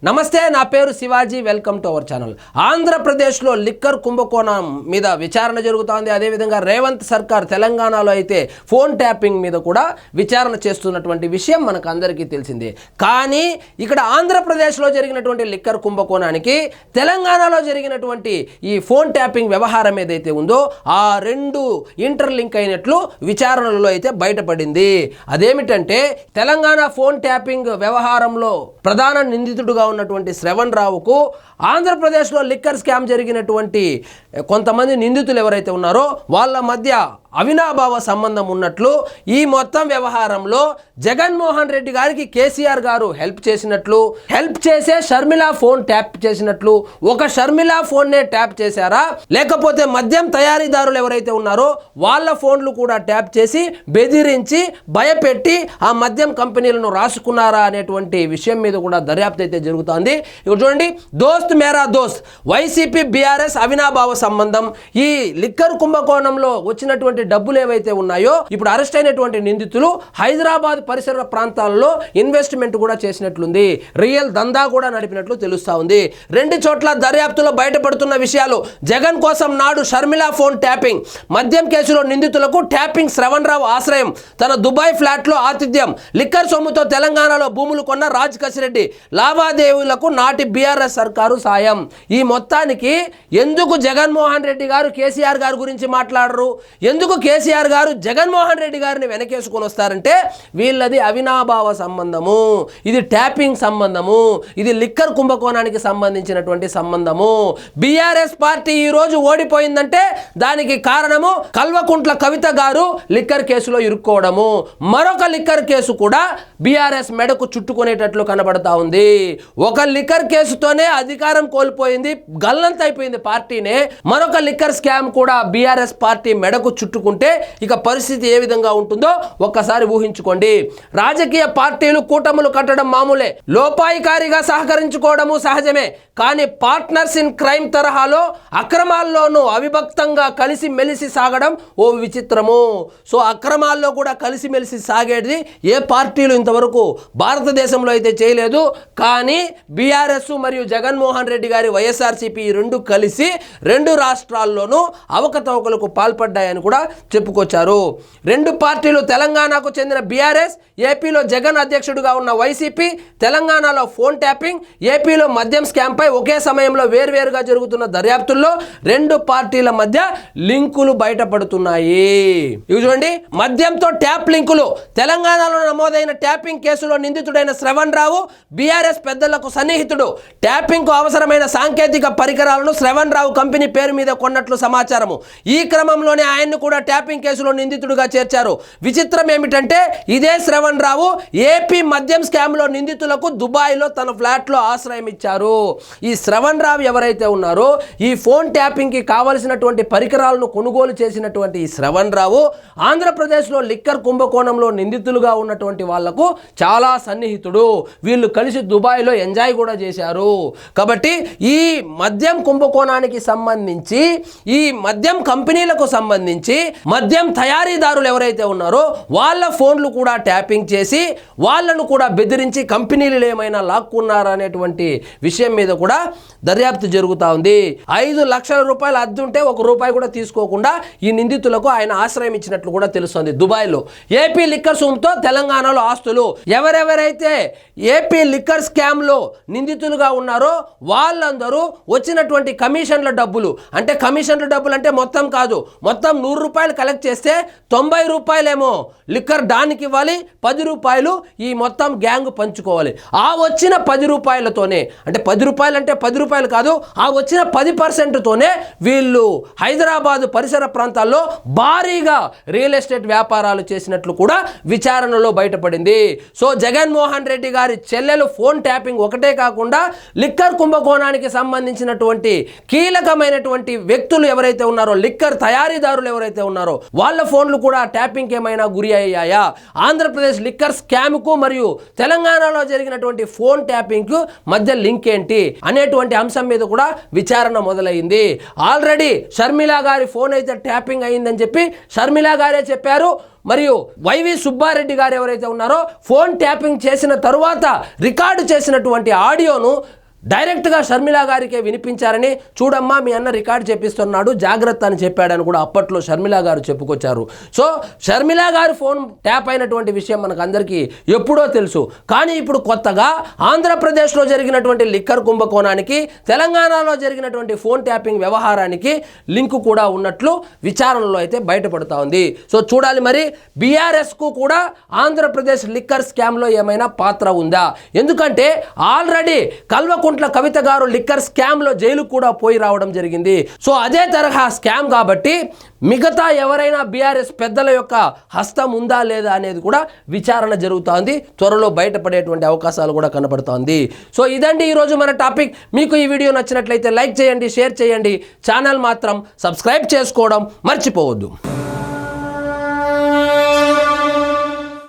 నమస్తే, నా పేరు Shivaji. Welcome to our channel. ఆంధ్రప్రదేశ్లో లిక్కర్ కుంభకోణం మీద విచారణ జరుగుతోంది. అదేవిధంగా రేవంత్ సర్కార్ తెలంగాణలో అయితే ఫోన్ ట్యాపింగ్ మీద కూడా విచారణ చేస్తున్నటువంటి విషయం మనకు అందరికీ తెలిసిందే. కానీ ఇక్కడ ఆంధ్రప్రదేశ్లో జరిగినటువంటి లిక్కర్ కుంభకోణానికి తెలంగాణలో జరిగినటువంటి ఈ ఫోన్ ట్యాపింగ్ వ్యవహారం ఏదైతే ఉందో ఆ రెండు ఇంటర్లింక్ అయినట్లు విచారణలో అయితే బయటపడింది. అదేమిటంటే తెలంగాణ ఫోన్ ట్యాపింగ్ వ్యవహారంలో ప్రధాన నిందితుడుగా ఉన్నటువంటి శ్రవణ్ రావుకు ఆంధ్రప్రదేశ్లో లిక్కర్ స్కామ్ జరిగినటువంటి కొంతమంది నిందితులు ఎవరైతే ఉన్నారో వాళ్ళ మధ్య అవినాభావ సంబంధం ఉన్నట్లు, ఈ మొత్తం వ్యవహారంలో జగన్మోహన్ రెడ్డి గారికి కేసీఆర్ గారు హెల్ప్ చేసే షర్మిల ఫోన్ ట్యాప్ చేసినట్లు, ఒక షర్మిల ఫోన్నే ట్యాప్ చేశారా లేకపోతే మద్యం తయారీదారులు ఎవరైతే ఉన్నారో వాళ్ళ ఫోన్లు కూడా ట్యాప్ చేసి బెదిరించి భయపెట్టి ఆ మద్యం కంపెనీలను రాసుకున్నారా అనేటువంటి విషయం మీద కూడా దర్యాప్తు అయితే జరుగుతోంది. ఇక్కడ చూడండి, దోస్త్ మేరా దోస్త్, వైసీపీ బీఆర్ఎస్ అవినాభావ సంబంధం. ఈ లిక్కర్ కుంభకోణంలో వచ్చినటువంటి డబ్బులు ఏవైతే ఉన్నాయో ఇప్పుడు అరెస్ట్ అయినటువంటి నిందితులు హైదరాబాద్ పరిసర ప్రాంతాల్లో ఇన్వెస్ట్మెంట్ కూడా చేసినట్లుంది, రియల్ దందా కూడా నడిపినట్లు తెలుస్తా ఉంది. రెండు చోట్ల దర్యాప్తులో బయటపడుతున్న విషయాలు. జగన్ కోసం నాడు షర్మిల ఫోన్ ట్యాపింగ్, మద్యం కేసులో నిందితులకు ట్యాపింగ్ శ్రవణ్ రావు ఆశ్రయం, తన దుబాయ్ ఫ్లాట్లో ఆతిథ్యం, లిక్కర్ సొమ్ముతో తెలంగాణలో భూములు కొన్న రాజ్ కసిరెడ్డి, లావాదేవీలకు నాటి బీఆర్ఎస్ సర్కారు సాయం. ఈ మొత్తానికి ఎందుకు జగన్మోహన్ రెడ్డి గారు కేసీఆర్ గారి గురించి మాట్లాడరు, ఎందుకు కేసీఆర్ గారు జగన్మోహన్ రెడ్డి గారిని వెనకేసుకొని వస్తారంటే వీళ్ళది అవినాభావ సంబంధము, ఇది ట్యాపింగ్ సంబంధము, ఇది లిక్కర్ కుంభకోణానికి సంబంధించినటువంటి సంబంధము. బీఆర్ఎస్ పార్టీ ఈ రోజు ఓడిపోయిందంటే దానికి కారణము కల్వకుంట్ల కవిత గారు లిక్కర్ కేసులో ఇరుక్కోవడము. మరొక లిక్కర్ కేసు కూడా బీఆర్ఎస్ మెడకు చుట్టుకునేటట్లు కనబడతా ఉంది. ఒక లిక్కర్ కేసుతోనే అధికారం కోల్పోయింది, గల్లంతైపోయింది పార్టీనే. మరొక లిక్కర్ స్కామ్ కూడా బీఆర్ఎస్ పార్టీ మెడకు చుట్టుకుంటే ఇక పరిస్థితి ఏ విధంగా ఉంటుందో ఒక్కసారి ఊహించుకోండి. రాజకీయ పార్టీలు కూటములు కట్టడం మామూలే, లోపాయికారిగా సహకరించుకోవడము సహజమే. కానీ పార్ట్నర్స్ ఇన్ క్రైమ్ తరహాలో అక్రమాల్లోనూ అవిభక్తంగా కలిసి మెలిసి సాగడం ఓ విచిత్రము. సో అక్రమాల్లో కూడా కలిసి మెలిసి సాగేది ఏ పార్టీలు ఇంతవరకు భారతదేశంలో అయితే చేయలేదు. కానీ బీఆర్ఎస్ మరియు జగన్మోహన్ రెడ్డి గారి వైఎస్ఆర్సీపీ రెండు కలిసి రెండు రాష్ట్రాల్లోనూ అవకతవకలకు పాల్పడ్డాయని కూడా చెప్పుకొచ్చారు. రెండు పార్టీలు, తెలంగాణకు చెందిన బీఆర్ఎస్, ఏపీలో జగన్ అధ్యక్షుడిగా ఉన్న వైసీపీ, తెలంగాణలో ఫోన్ ట్యాపింగ్, ఏపీలో మద్యం స్కామ్ పై ఒకే సమయంలో వేర్వేరుగా జరుగుతున్న దర్యాప్తుల్లో రెండు పార్టీల మధ్య లింకులు బయటపడుతున్నాయి. ఇవి చూడండి, మద్యంతో ట్యాప్ లింకులు. తెలంగాణలో నమోదైన ట్యాపింగ్ కేసులో నిందితుడైన శ్రవణ్ రావు బీఆర్ఎస్ పెద్దలకు సన్నిహితుడు. ట్యాపింగ్ కు అవసరమైన సాంకేతిక పరికరాలను శ్రవణ్ రావు కంపెనీ పేరు మీద కొన్నట్లు సమాచారము. ఈ క్రమంలోనే ఆయన్ను కూడా ట్యాపింగ్ కేసులో నిందితుడిగా చేర్చారు. విచిత్రం ఏమిటంటే ఇదే శ్రవణ్ రావు ఏపీ మద్యం స్కామ్ లో నిందితులకు దుబాయ్లో తన ఫ్లాట్లో ఆశ్రయం ఇచ్చారు. ఈ శ్రవణ్ రావు ఎవరైతే ఉన్నారో ఈ ఫోన్ ట్యాపింగ్ కి కావలసినటువంటి పరికరాలను కొనుగోలు చేసినటువంటి ఈ శ్రవణ్ రావు ఆంధ్రప్రదేశ్లో లిక్కర్ కుంభకోణంలో నిందితులుగా ఉన్నటువంటి వాళ్లకు చాలా సన్నిహితుడు. వీళ్ళు కలిసి దుబాయ్లో ఎంజాయ్ కూడా చేశారు. కాబట్టి ఈ మద్యం కుంభకోణానికి సంబంధించి, ఈ మద్యం కంపెనీలకు సంబంధించి మద్యం తయారీదారులు ఎవరైతే ఉన్నారో వాళ్ళ ఫోన్లు కూడా ట్యాపింగ్ చేసి వాళ్ళను కూడా బెదిరించి కంపెనీలు ఏమైనా లాక్కున్నారనేటువంటి విషయం మీద కూడా దర్యాప్తు జరుగుతూ ఉంది. 5 లక్షల రూపాయలు అద్దుంటే 1 రూపాయి కూడా తీసుకోకుండా ఈ నిందితులకు ఆయన ఆశ్రయం ఇచ్చినట్లు కూడా తెలుస్తుంది దుబాయ్లో. ఏపీ లిక్కర్ సొమ్ముతో తెలంగాణలో ఆస్తులు. ఎవరెవరైతే ఏపీ లిక్కర్ స్కామ్లో నిందితులుగా ఉన్నారో వాళ్ళందరూ వచ్చినటువంటి కమిషన్ల డబ్బులు, అంటే కమిషన్ల డబ్బులు అంటే మొత్తం కాదు, మొత్తం 100 రూపాయలు కలెక్ట్ చేస్తే 90 రూపాయలేమో లిక్కర్ డానికి ఇవ్వాలి, 10 రూపాయలు ఈ మొత్తం గ్యాంగ్ పంచుకోవాలి. ఆ వచ్చిన 10 రూపాయలతోనే, అంటే 10 రూపాయలు అంటే 10 రూపాయలు కాదు, ఆ వచ్చిన 10%తోనే వీళ్ళు హైదరాబాద్ పరిసర ప్రాంతాల్లో భారీగా రియల్ ఎస్టేట్ వ్యాపారాలు చేసినట్లు కూడా విచారణలో బయటపడింది. సో జగన్మోహన్ రెడ్డి గారి చెల్లెలు ఫోన్ ట్యాపింగ్ ఒకటే కాకుండా లిక్కర్ కుంభకోణానికి సంబంధించినటువంటి కీలకమైనటువంటి వ్యక్తులు ఎవరైతే ఉన్నారో, లిక్కర్ తయారీదారులు ఎవరైతే ఉన్నారో వాళ్ళ ఫోన్లు కూడా ట్యాపింగ్ ఏమైనా గురి అయ్యాయా, ఆంధ్రప్రదేశ్ లిక్కర్ స్కామ్ కు మరియు తెలంగాణలో జరిగినటువంటి ఫోన్ ట్యాపింగ్ కు మధ్య లింక్ ఏంటి అనేటువంటి అంశం మీద కూడా విచారణ మొదలైంది. ఆల్రెడీ షర్మిల గారి ఫోన్ అయితే ట్యాపింగ్ అయిందని చెప్పి షర్మిల గారే చెప్పారు. మరియు వైవి సుబ్బారెడ్డి గారు ఎవరైతే ఉన్నారో ఫోన్ ట్యాపింగ్ చేసిన తరువాత రికార్డు చేసినటువంటి ఆడియోను డైరెక్ట్గా షర్మిల గారికే వినిపించారని, చూడమ్మా మీ అన్న రికార్డు చేపిస్తున్నాడు జాగ్రత్త అని చెప్పాడని కూడా అప్పట్లో షర్మిల గారు చెప్పుకొచ్చారు. సో షర్మిల గారి ఫోన్ ట్యాప్ అయినటువంటి విషయం మనకు అందరికీ ఎప్పుడో తెలుసు. కానీ ఇప్పుడు కొత్తగా ఆంధ్రప్రదేశ్లో జరిగినటువంటి లిక్కర్ కుంభకోణానికి తెలంగాణలో జరిగినటువంటి ఫోన్ ట్యాపింగ్ వ్యవహారానికి లింకు కూడా ఉన్నట్లు విచారణలో అయితే బయటపడుతూ ఉంది. సో చూడాలి మరి బీఆర్ఎస్కు కూడా ఆంధ్రప్రదేశ్ లిక్కర్ స్కామ్లో ఏమైనా పాత్ర ఉందా? ఎందుకంటే ఆల్రెడీ కల్వకుంట్ల కవిత గారు లిక్కర్ స్కామ్లో జైలుకు కూడా పోయి రావడం జరిగింది. సో అదే తరహా స్కామ్ కాబట్టి మిగతా ఎవరైనా బీఆర్ఎస్ పెద్దల యొక్క హస్తం ఉందా లేదా అనేది కూడా విచారణ జరుగుతోంది. త్వరలో బయటపడేటువంటి అవకాశాలు కూడా కనబడుతోంది. సో ఇదండి ఈరోజు మన టాపిక్. మీకు ఈ వీడియో నచ్చినట్లయితే లైక్ చేయండి, షేర్ చేయండి, ఛానల్ మాత్రం సబ్స్క్రైబ్ చేసుకోవడం మర్చిపోవద్దు.